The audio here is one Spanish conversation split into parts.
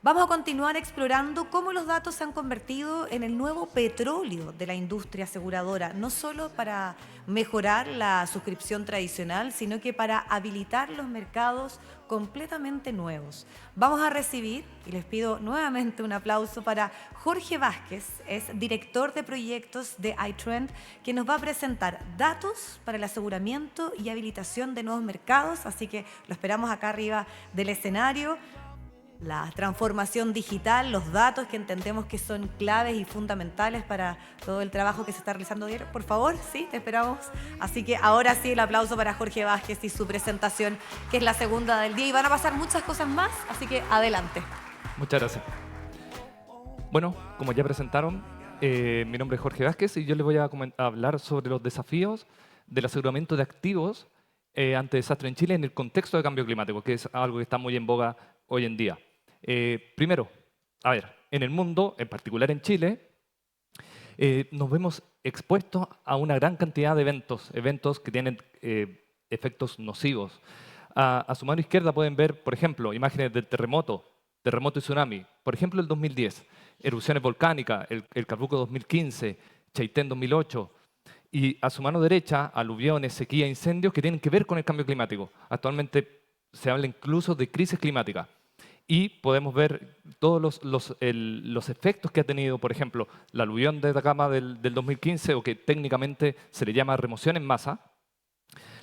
Vamos a continuar explorando cómo los datos se han convertido en el nuevo petróleo de la industria aseguradora, no solo para mejorar la suscripción tradicional, sino que para habilitar los mercados completamente nuevos. Vamos a recibir, y les pido nuevamente un aplauso para Jorge Vázquez, es director de proyectos de iTrend, que nos va a presentar datos para el aseguramiento y habilitación de nuevos mercados, así que lo esperamos acá arriba del escenario. La transformación digital, los datos que entendemos que son claves y fundamentales para todo el trabajo que se está realizando diario. Por favor, sí, te esperamos. Así que ahora sí, el aplauso para Jorge Vázquez y su presentación, que es la segunda del día. Y van a pasar muchas cosas más, así que adelante. Muchas gracias. Bueno, como ya presentaron, mi nombre es Jorge Vázquez y yo les voy a hablar sobre los desafíos del aseguramiento de activos ante desastre en Chile en el contexto de cambio climático, que es algo que está muy en boga hoy en día. Primero, a ver, en el mundo, en particular en Chile, nos vemos expuestos a una gran cantidad de eventos que tienen efectos nocivos. A su mano izquierda pueden ver, por ejemplo, imágenes del terremoto y tsunami. Por ejemplo, el 2010, erupciones volcánicas, el Calbuco 2015, Chaitén 2008. Y a su mano derecha, aluviones, sequía, incendios que tienen que ver con el cambio climático. Actualmente se habla incluso de crisis climática. Y podemos ver todos los efectos que ha tenido, por ejemplo, la aluvión de Atacama del 2015, o que técnicamente se le llama remoción en masa,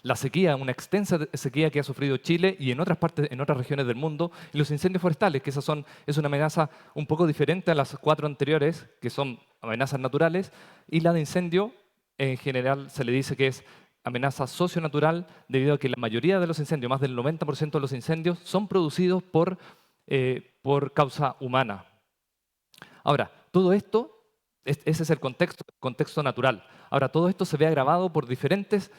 la sequía, una extensa sequía que ha sufrido Chile y en otras partes, en otras regiones del mundo, y los incendios forestales, que es una amenaza un poco diferente a las cuatro anteriores, que son amenazas naturales, y la de incendio, en general, se le dice que es amenaza socionatural, debido a que la mayoría de los incendios, más del 90% de los incendios, son producidos por causa humana. Ahora, todo esto, ese es el contexto natural. Ahora, todo esto se ve agravado por diferentes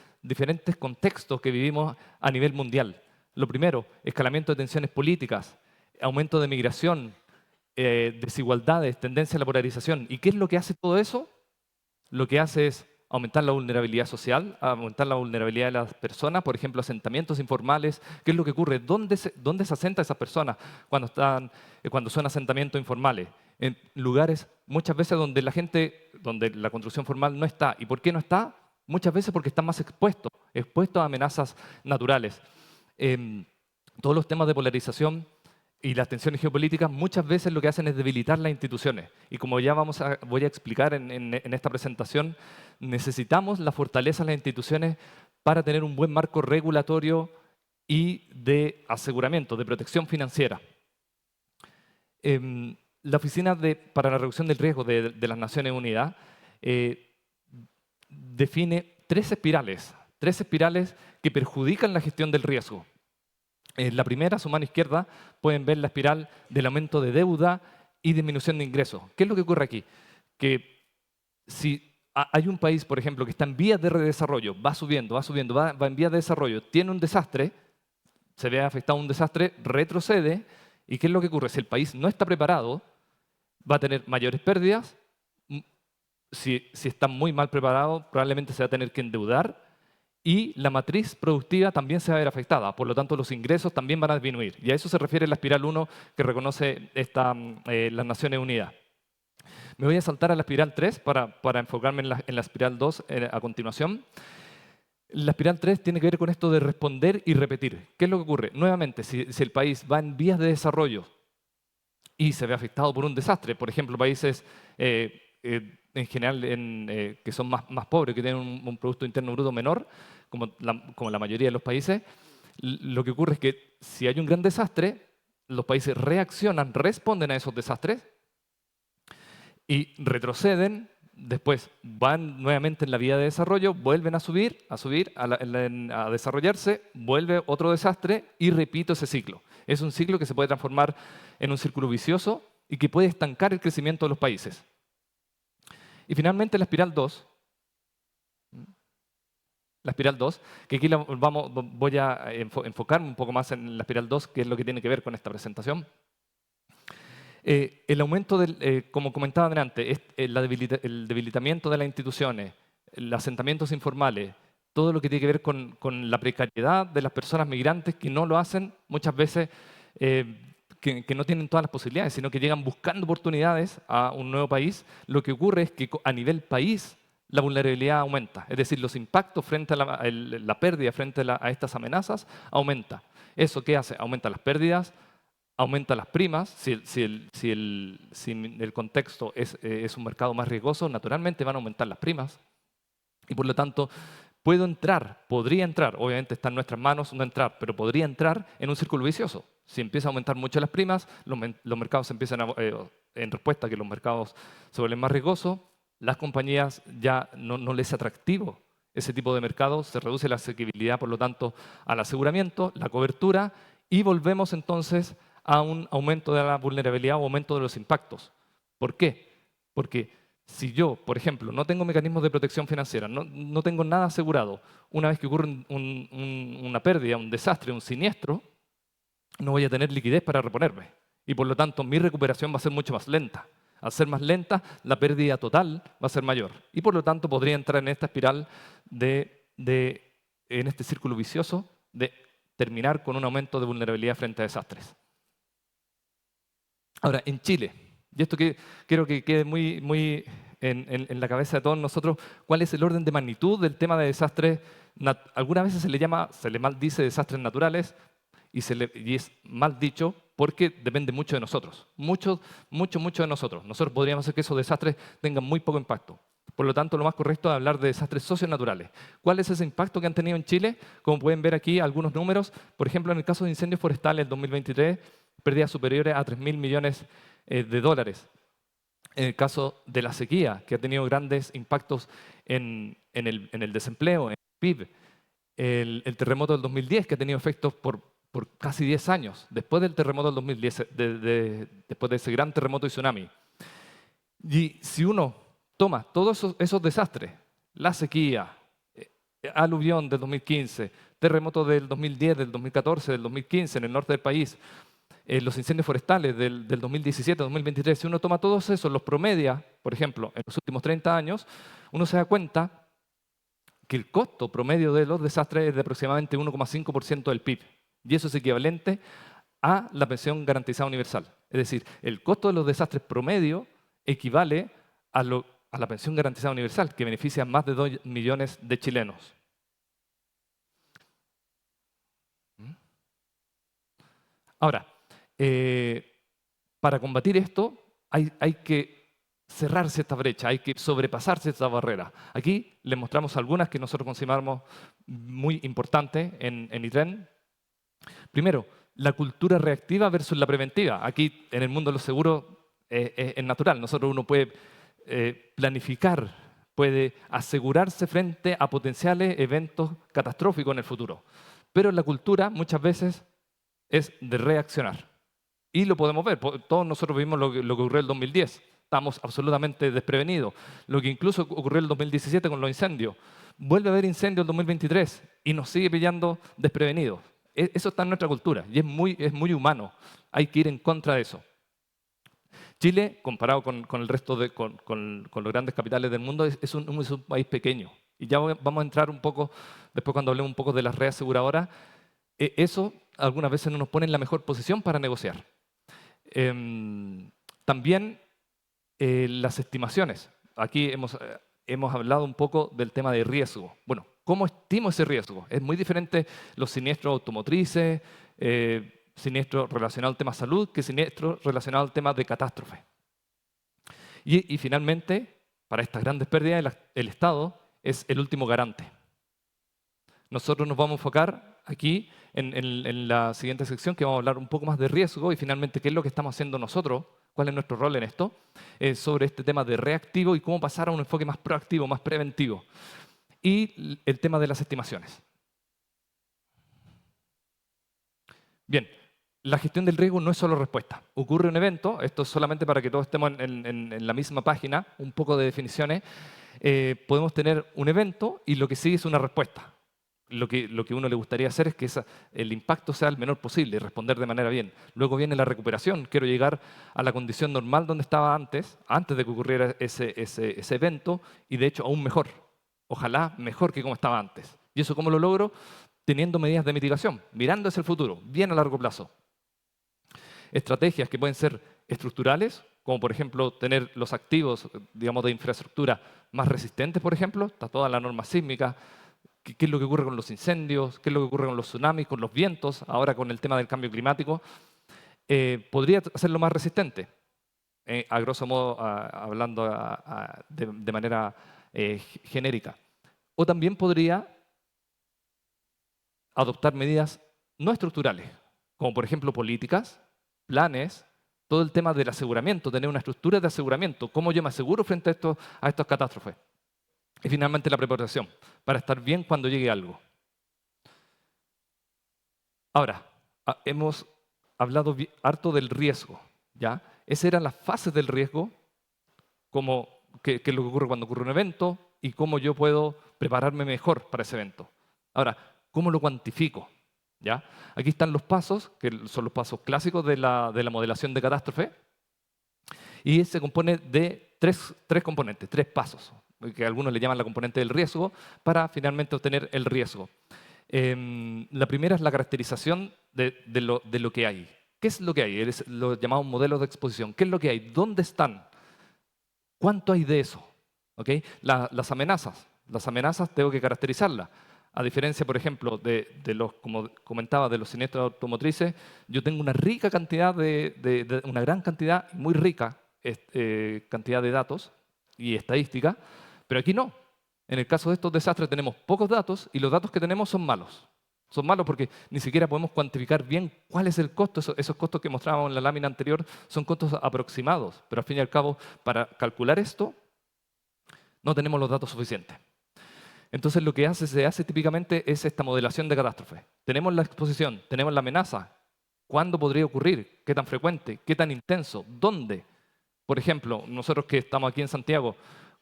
contextos que vivimos a nivel mundial. Lo primero, escalamiento de tensiones políticas, aumento de migración, desigualdades, tendencia a la polarización. ¿Y qué es lo que hace todo eso? Lo que hace es aumentar la vulnerabilidad social, aumentar la vulnerabilidad de las personas, por ejemplo, asentamientos informales. ¿Qué es lo que ocurre? ¿Dónde se asentan esas personas cuando son asentamientos informales? En lugares muchas veces donde donde la construcción formal no está. ¿Y por qué no está? Muchas veces porque están más expuestos a amenazas naturales. Todos los temas de polarización y las tensiones geopolíticas muchas veces lo que hacen es debilitar las instituciones. Y como ya voy a explicar en esta presentación, necesitamos la fortaleza de las instituciones para tener un buen marco regulatorio y de aseguramiento, de protección financiera. La Oficina para la Reducción del Riesgo de las Naciones Unidas define tres espirales que perjudican la gestión del riesgo. En la primera, a su mano izquierda, pueden ver la espiral del aumento de deuda y disminución de ingresos. ¿Qué es lo que ocurre aquí? Que si hay un país, por ejemplo, que está en vías de redesarrollo, va subiendo, va en vías de desarrollo, tiene un desastre, se ve afectado un desastre, retrocede, ¿y qué es lo que ocurre? Si el país no está preparado, va a tener mayores pérdidas. Si está muy mal preparado, probablemente se va a tener que endeudar, y la matriz productiva también se va a ver afectada. Por lo tanto, los ingresos también van a disminuir. Y a eso se refiere la espiral 1 que reconoce las Naciones Unidas. Me voy a saltar a la espiral 3 para enfocarme en la espiral 2 a continuación. La espiral 3 tiene que ver con esto de responder y repetir. ¿Qué es lo que ocurre? Nuevamente, si el país va en vías de desarrollo y se ve afectado por un desastre, por ejemplo, países en general que son más pobres, que tienen un Producto Interno Bruto menor, como la mayoría de los países, lo que ocurre es que si hay un gran desastre, los países reaccionan, responden a esos desastres y retroceden, después van nuevamente en la vía de desarrollo, vuelven a subir, a desarrollarse, vuelve otro desastre y repito ese ciclo. Es un ciclo que se puede transformar en un círculo vicioso y que puede estancar el crecimiento de los países. Y finalmente la espiral 2, que aquí voy a enfocarme un poco más en la espiral 2, que es lo que tiene que ver con esta presentación. El aumento, como comentaba antes, el debilitamiento de las instituciones, los asentamientos informales, todo lo que tiene que ver con la precariedad de las personas migrantes que no lo hacen, muchas veces que no tienen todas las posibilidades, sino que llegan buscando oportunidades a un nuevo país, lo que ocurre es que a nivel país la vulnerabilidad aumenta. Es decir, los impactos frente a la pérdida frente a estas amenazas aumenta. ¿Eso qué hace? Aumenta las pérdidas, aumenta las primas. Si el contexto es un mercado más riesgoso, naturalmente van a aumentar las primas. Y por lo tanto, podría entrar, obviamente está en nuestras manos no entrar, pero podría entrar en un círculo vicioso. Si empieza a aumentar mucho las primas, los mercados empiezan en respuesta a que los mercados se vuelven más riesgosos, las compañías ya no les es atractivo ese tipo de mercado, se reduce la asequibilidad, por lo tanto, al aseguramiento, la cobertura, y volvemos entonces a un aumento de la vulnerabilidad o aumento de los impactos. ¿Por qué? Porque si yo, por ejemplo, no tengo mecanismos de protección financiera, no tengo nada asegurado, una vez que ocurre una pérdida, un desastre, un siniestro, no voy a tener liquidez para reponerme. Y por lo tanto, mi recuperación va a ser mucho más lenta. Al ser más lenta, la pérdida total va a ser mayor. Y por lo tanto, podría entrar en esta espiral en este círculo vicioso de terminar con un aumento de vulnerabilidad frente a desastres. Ahora, en Chile, y esto que quiero que quede muy en la cabeza de todos nosotros, ¿cuál es el orden de magnitud del tema de desastres? Algunas veces se le maldice desastres naturales y es mal dicho porque depende mucho de nosotros, mucho de nosotros. Nosotros podríamos hacer que esos desastres tengan muy poco impacto. Por lo tanto, lo más correcto es hablar de desastres socionaturales. ¿Cuál es ese impacto que han tenido en Chile? Como pueden ver aquí, algunos números. Por ejemplo, en el caso de incendios forestales en 2023, pérdidas superiores a 3.000 millones de dólares. En el caso de la sequía, que ha tenido grandes impactos en el desempleo, en el PIB. El terremoto del 2010, que ha tenido efectos por casi 10 años, después del terremoto del 2010, después de ese gran terremoto y tsunami. Y si uno toma todos esos desastres, la sequía, aluvión del 2015, terremoto del 2010, del 2014, del 2015 en el norte del país, los incendios forestales del 2017, 2023, si uno toma todos esos, los promedia, por ejemplo, en los últimos 30 años, uno se da cuenta que el costo promedio de los desastres es de aproximadamente 1,5% del PIB. Y eso es equivalente a la pensión garantizada universal. Es decir, el costo de los desastres promedio equivale a la pensión garantizada universal, que beneficia a más de 2 millones de chilenos. Ahora, para combatir esto hay que cerrarse esta brecha, hay que sobrepasarse esta barrera. Aquí les mostramos algunas que nosotros consideramos muy importantes en ITREN. Primero, la cultura reactiva versus la preventiva. Aquí, en el mundo de los seguros, es natural. Uno puede planificar, puede asegurarse frente a potenciales eventos catastróficos en el futuro. Pero la cultura, muchas veces, es de reaccionar. Y lo podemos ver. Todos nosotros vimos lo que ocurrió en el 2010. Estamos absolutamente desprevenidos. Lo que incluso ocurrió en el 2017 con los incendios. Vuelve a haber incendios en el 2023 y nos sigue pillando desprevenidos. Eso está en nuestra cultura y es muy humano. Hay que ir en contra de eso. Chile, comparado con el resto con los grandes capitales del mundo, es un país pequeño. Y ya vamos a entrar un poco, después cuando hablemos un poco de las redes aseguradoras, eso algunas veces no nos pone en la mejor posición para negociar. También las estimaciones. Aquí hemos hablado un poco del tema de riesgo. Bueno, ¿cómo estimo ese riesgo? Es muy diferente los siniestros automotrices, siniestros relacionados al tema salud, que siniestros relacionados al tema de catástrofe. Y finalmente, para estas grandes pérdidas, el Estado es el último garante. Nosotros nos vamos a enfocar aquí en la siguiente sección, que vamos a hablar un poco más de riesgo y finalmente qué es lo que estamos haciendo nosotros, cuál es nuestro rol en esto, sobre este tema de reactivo y cómo pasar a un enfoque más proactivo, más preventivo. Y el tema de las estimaciones. Bien, la gestión del riesgo no es solo respuesta. Ocurre un evento, esto es solamente para que todos estemos en la misma página, un poco de definiciones. Podemos tener un evento y lo que sigue es una respuesta. Lo que uno le gustaría hacer es que el impacto sea el menor posible y responder de manera bien. Luego viene la recuperación. Quiero llegar a la condición normal donde estaba antes de que ocurriera ese evento y de hecho aún mejor. Ojalá mejor que como estaba antes. ¿Y eso cómo lo logro? Teniendo medidas de mitigación, mirando hacia el futuro, bien a largo plazo. estrategias que pueden ser estructurales, como por ejemplo tener los activos, digamos, de infraestructura más resistentes, por ejemplo, está toda la norma sísmica, qué es lo que ocurre con los incendios, qué es lo que ocurre con los tsunamis, con los vientos, ahora con el tema del cambio climático, podría hacerlo más resistente, a grosso modo, hablando de manera genérica. O también podría adoptar medidas no estructurales, como por ejemplo políticas, planes, todo el tema del aseguramiento, tener una estructura de aseguramiento, cómo yo me aseguro frente a estas catástrofes. Y finalmente la preparación, para estar bien cuando llegue algo. Ahora, hemos hablado harto del riesgo, ¿ya? Esas eran las fases del riesgo, como qué es lo que ocurre cuando ocurre un evento y cómo yo puedo prepararme mejor para ese evento. Ahora, ¿cómo lo cuantifico? ¿Ya? Aquí están los pasos, que son los pasos clásicos de la modelación de catástrofe, y se compone de tres componentes, tres pasos, que algunos le llaman la componente del riesgo, para finalmente obtener el riesgo. La primera es la caracterización de lo que hay. ¿Qué es lo que hay? Es lo llamado modelo de exposición. ¿Qué es lo que hay? ¿Dónde están? ¿Cuánto hay de eso? ¿Okay? Las amenazas tengo que caracterizarlas. A diferencia, por ejemplo, como comentaba, de los siniestros automotrices, yo tengo una rica cantidad una gran cantidad, muy rica cantidad de datos y estadística, pero aquí no. En el caso de estos desastres tenemos pocos datos y los datos que tenemos son malos. Son malos porque ni siquiera podemos cuantificar bien cuál es el costo. Esos costos que mostrábamos en la lámina anterior son costos aproximados, pero al fin y al cabo, para calcular esto, no tenemos los datos suficientes. Entonces lo que se hace típicamente es esta modelación de catástrofe. Tenemos la exposición, tenemos la amenaza. ¿Cuándo podría ocurrir? ¿Qué tan frecuente? ¿Qué tan intenso? ¿Dónde? Por ejemplo, nosotros que estamos aquí en Santiago,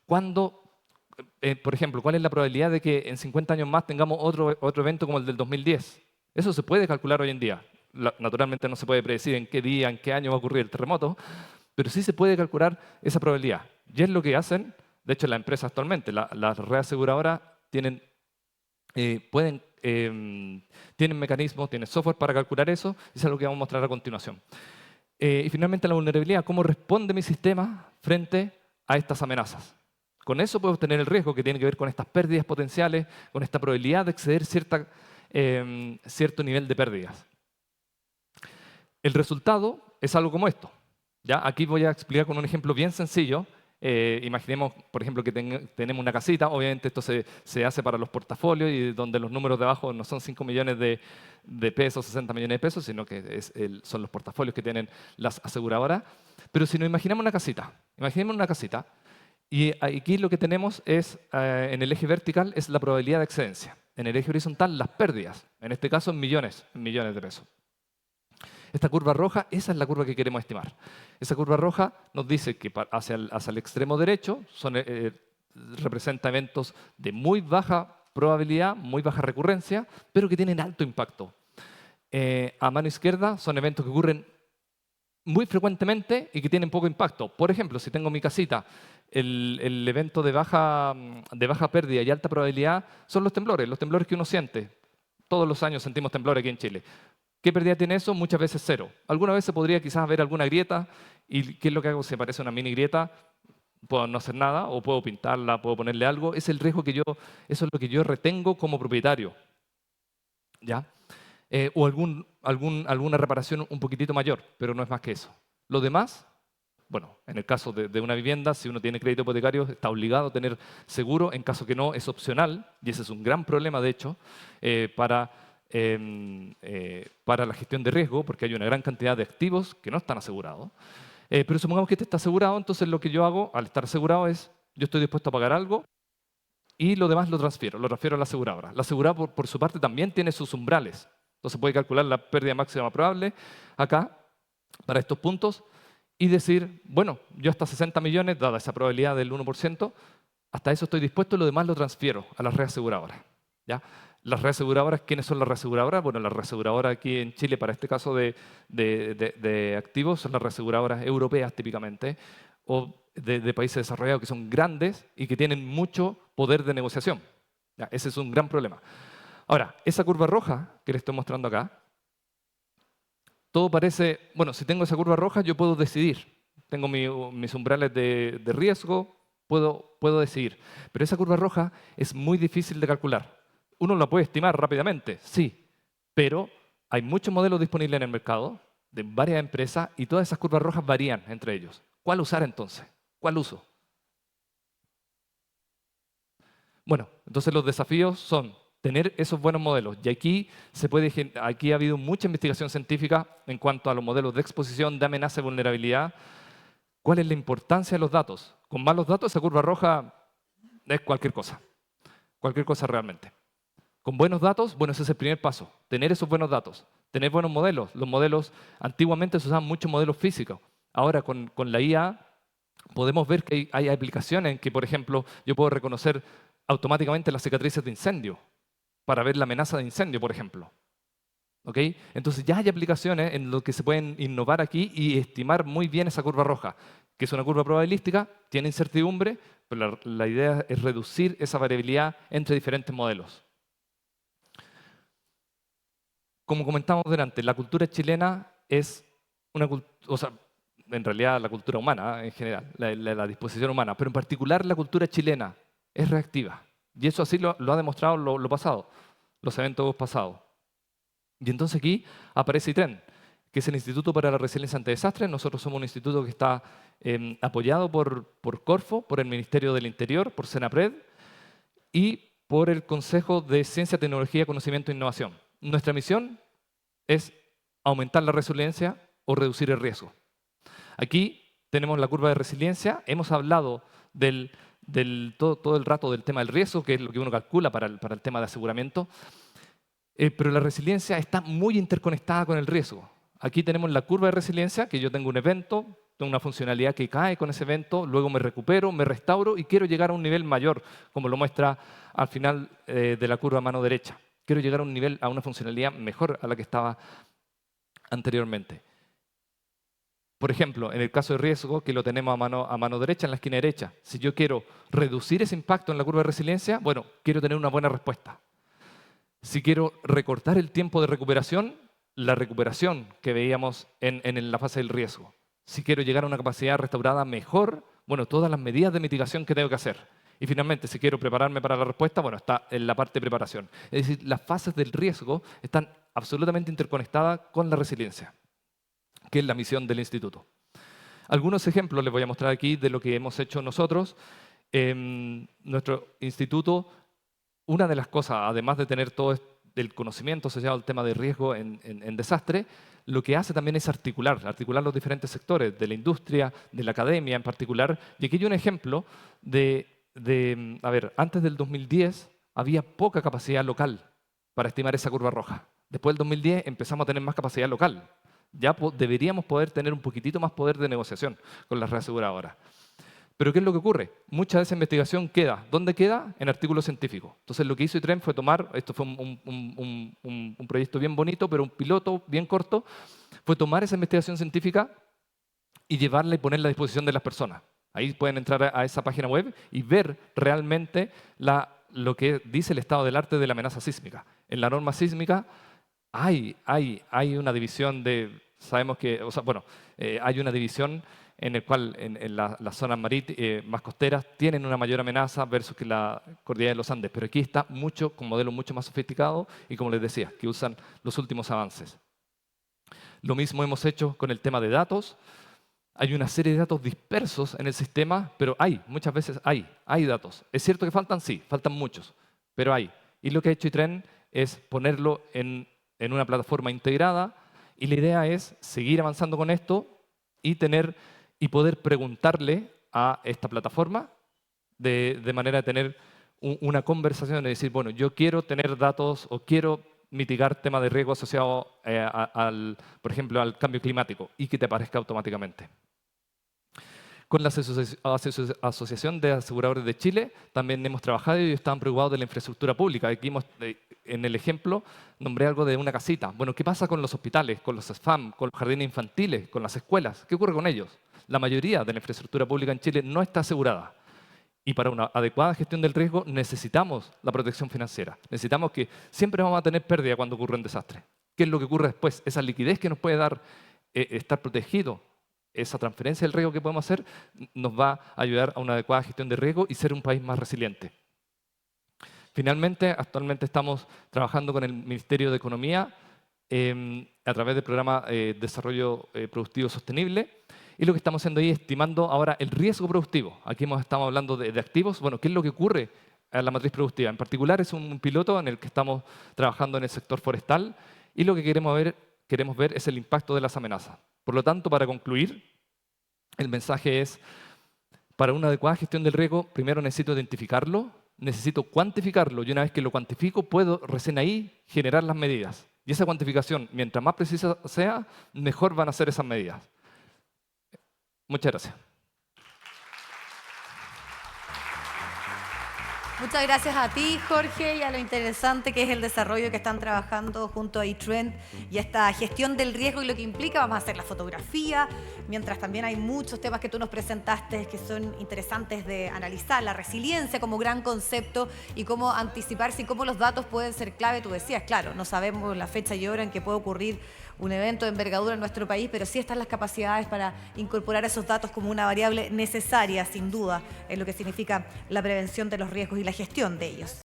por ejemplo, ¿cuál es la probabilidad de que en 50 años más tengamos otro evento como el del 2010? Eso se puede calcular hoy en día. Naturalmente no se puede predecir en qué día, en qué año va a ocurrir el terremoto, pero sí se puede calcular esa probabilidad. Y es lo que hacen, de hecho, las empresas actualmente, las reaseguradoras tienen mecanismos, tienen software para calcular eso, y es algo que vamos a mostrar a continuación. Y finalmente la vulnerabilidad, ¿cómo responde mi sistema frente a estas amenazas? Con eso puedo obtener el riesgo que tiene que ver con estas pérdidas potenciales, con esta probabilidad de exceder cierto nivel de pérdidas. El resultado es algo como esto. ¿Ya? Aquí voy a explicar con un ejemplo bien sencillo. Imaginemos, por ejemplo, que tenemos una casita. Obviamente esto se hace para los portafolios y donde los números de abajo no son 5 millones de pesos, 60 millones de pesos, sino que son los portafolios que tienen las aseguradoras. Pero si nos imaginamos una casita, y aquí lo que tenemos es, en el eje vertical, es la probabilidad de excedencia. En el eje horizontal, las pérdidas. En este caso, en millones de pesos. Esta curva roja, esa es la curva que queremos estimar. Esa curva roja nos dice que hacia el extremo derecho representa eventos de muy baja probabilidad, muy baja recurrencia, pero que tienen alto impacto. A mano izquierda son eventos que ocurren muy frecuentemente y que tienen poco impacto. Por ejemplo, si tengo mi casita, el evento de baja pérdida y alta probabilidad son los temblores que uno siente. Todos los años sentimos temblores aquí en Chile. ¿Qué pérdida tiene eso? Muchas veces cero. Alguna vez se podría quizás haber alguna grieta y ¿qué es lo que hago? Si aparece una mini grieta, puedo no hacer nada o puedo pintarla, puedo ponerle algo. Es el riesgo eso es lo que yo retengo como propietario. ¿Ya? O alguna reparación un poquitito mayor, pero no es más que eso. Lo demás, bueno, en el caso de una vivienda, si uno tiene crédito hipotecario, está obligado a tener seguro. En caso que no, es opcional, y ese es un gran problema, de hecho, para la gestión de riesgo, porque hay una gran cantidad de activos que no están asegurados. Pero supongamos que este está asegurado, entonces lo que yo hago al estar asegurado es, yo estoy dispuesto a pagar algo y lo demás lo transfiero a la aseguradora. La aseguradora, por su parte, también tiene sus umbrales. Entonces puede calcular la pérdida máxima probable acá, para estos puntos, y decir, bueno, yo hasta 60 millones, dada esa probabilidad del 1%, hasta eso estoy dispuesto y lo demás lo transfiero a las reaseguradoras. ¿Ya? Las reaseguradoras, ¿quiénes son las reaseguradoras? Bueno, las reaseguradoras aquí en Chile, para este caso de activos, son las reaseguradoras europeas típicamente, o de países desarrollados que son grandes y que tienen mucho poder de negociación. ¿Ya? Ese es un gran problema. Ahora, esa curva roja que les estoy mostrando acá, todo parece, bueno, si tengo esa curva roja, yo puedo decidir. Tengo mis umbrales de riesgo, puedo decidir. Pero esa curva roja es muy difícil de calcular. Uno la puede estimar rápidamente, sí, pero hay muchos modelos disponibles en el mercado de varias empresas y todas esas curvas rojas varían entre ellos. ¿Cuál usar entonces? ¿Cuál uso? Bueno, entonces los desafíos son tener esos buenos modelos. Y aquí ha habido mucha investigación científica en cuanto a los modelos de exposición, de amenaza y vulnerabilidad. ¿Cuál es la importancia de los datos? Con malos datos, esa curva roja es cualquier cosa realmente. Con buenos datos, bueno, ese es el primer paso, tener esos buenos datos, tener buenos modelos. Los modelos, antiguamente se usaban muchos modelos físicos. Ahora, con la IA, podemos ver que hay aplicaciones en que, por ejemplo, yo puedo reconocer automáticamente las cicatrices de incendio para ver la amenaza de incendio, por ejemplo. ¿Ok? Entonces ya hay aplicaciones en las que se pueden innovar aquí y estimar muy bien esa curva roja, que es una curva probabilística, tiene incertidumbre, pero la idea es reducir esa variabilidad entre diferentes modelos. Como comentamos delante, la cultura chilena es una cultura, o sea, en realidad la cultura humana en general, la disposición humana, pero en particular la cultura chilena es reactiva. Y eso así lo ha demostrado lo pasado, los eventos pasados. Y entonces aquí aparece ITREN, que es el Instituto para la Resiliencia ante Desastres. Nosotros somos un instituto que está apoyado por Corfo, por el Ministerio del Interior, por Senapred y por el Consejo de Ciencia, Tecnología, Conocimiento e Innovación. Nuestra misión es aumentar la resiliencia o reducir el riesgo. Aquí tenemos la curva de resiliencia. Hemos hablado todo el rato del tema del riesgo, que es lo que uno calcula para el tema de aseguramiento. Pero la resiliencia está muy interconectada con el riesgo. Aquí tenemos la curva de resiliencia, que yo tengo un evento, tengo una funcionalidad que cae con ese evento, luego me recupero, me restauro y quiero llegar a un nivel mayor, como lo muestra al final de la curva a mano derecha. Quiero llegar a un nivel, a una funcionalidad mejor a la que estaba anteriormente. Por ejemplo, en el caso de riesgo, que lo tenemos a mano derecha, en la esquina derecha, si yo quiero reducir ese impacto en la curva de resiliencia, bueno, quiero tener una buena respuesta. Si quiero recortar el tiempo de recuperación, la recuperación que veíamos en la fase del riesgo. Si quiero llegar a una capacidad restaurada mejor, bueno, todas las medidas de mitigación que tengo que hacer. Y finalmente, si quiero prepararme para la respuesta, bueno, está en la parte de preparación. Es decir, las fases del riesgo están absolutamente interconectadas con la resiliencia, que es la misión del instituto. Algunos ejemplos les voy a mostrar aquí de lo que hemos hecho nosotros. Nuestro instituto, una de las cosas, además de tener todo el conocimiento asociado al tema de riesgo en desastre, lo que hace también es articular los diferentes sectores, de la industria, de la academia en particular. Y aquí hay un ejemplo a ver, antes del 2010 había poca capacidad local para estimar esa curva roja. Después del 2010 empezamos a tener más capacidad local. Ya deberíamos poder tener un poquitito más poder de negociación con las reaseguradoras. Pero ¿qué es lo que ocurre? Mucha de esa investigación queda. ¿Dónde queda? En artículos científicos. Entonces lo que hizo ITREN fue tomar, esto fue un proyecto bien bonito, pero un piloto bien corto, fue tomar esa investigación científica y llevarla y ponerla a disposición de las personas. Ahí pueden entrar a esa página web y ver realmente lo que dice el estado del arte de la amenaza sísmica. En la norma sísmica hay una división sabemos que, hay una división en el cual en las zonas más costeras tienen una mayor amenaza versus que la cordillera de los Andes, pero aquí está con modelos mucho más sofisticados y, como les decía, que usan los últimos avances. Lo mismo hemos hecho con el tema de datos. Hay una serie de datos dispersos en el sistema, pero muchas veces hay datos. ¿Es cierto que faltan? Sí, faltan muchos, pero hay. Y lo que ha hecho ITREN es ponerlo en una plataforma integrada, y la idea es seguir avanzando con esto y poder preguntarle a esta plataforma de manera de tener una conversación y decir, bueno, yo quiero tener datos o quiero mitigar temas de riesgo asociados, por ejemplo, al cambio climático, y que te aparezca automáticamente. Con la Asociación de Aseguradores de Chile también hemos trabajado y están preocupados de la infraestructura pública. Aquí en el ejemplo nombré algo de una casita. Bueno, ¿qué pasa con los hospitales, con los SFAM, con los jardines infantiles, con las escuelas? ¿Qué ocurre con ellos? La mayoría de la infraestructura pública en Chile no está asegurada. Y para una adecuada gestión del riesgo necesitamos la protección financiera. Necesitamos que siempre vamos a tener pérdida cuando ocurre un desastre. ¿Qué es lo que ocurre después? Esa liquidez que nos puede dar estar protegido, esa transferencia del riesgo que podemos hacer, nos va a ayudar a una adecuada gestión de riesgo y ser un país más resiliente. Finalmente, actualmente estamos trabajando con el Ministerio de Economía a través del programa Desarrollo Productivo Sostenible, y lo que estamos haciendo ahí es estimando ahora el riesgo productivo. Aquí estamos hablando de activos. Bueno, ¿qué es lo que ocurre a la matriz productiva? En particular es un piloto en el que estamos trabajando en el sector forestal, y lo que queremos ver es el impacto de las amenazas. Por lo tanto, para concluir, el mensaje es: para una adecuada gestión del riesgo, primero necesito identificarlo, necesito cuantificarlo, y una vez que lo cuantifico, puedo recién ahí generar las medidas. Y esa cuantificación, mientras más precisa sea, mejor van a ser esas medidas. Muchas gracias. Muchas gracias a ti, Jorge, y a lo interesante que es el desarrollo que están trabajando junto a eTrend y esta gestión del riesgo y lo que implica. Vamos a hacer la fotografía, mientras también hay muchos temas que tú nos presentaste que son interesantes de analizar, la resiliencia como gran concepto y cómo anticiparse y cómo los datos pueden ser clave. Tú decías, claro, no sabemos la fecha y hora en que puede ocurrir un evento de envergadura en nuestro país, pero sí están las capacidades para incorporar esos datos como una variable necesaria, sin duda, en lo que significa la prevención de los riesgos y la gestión de ellos.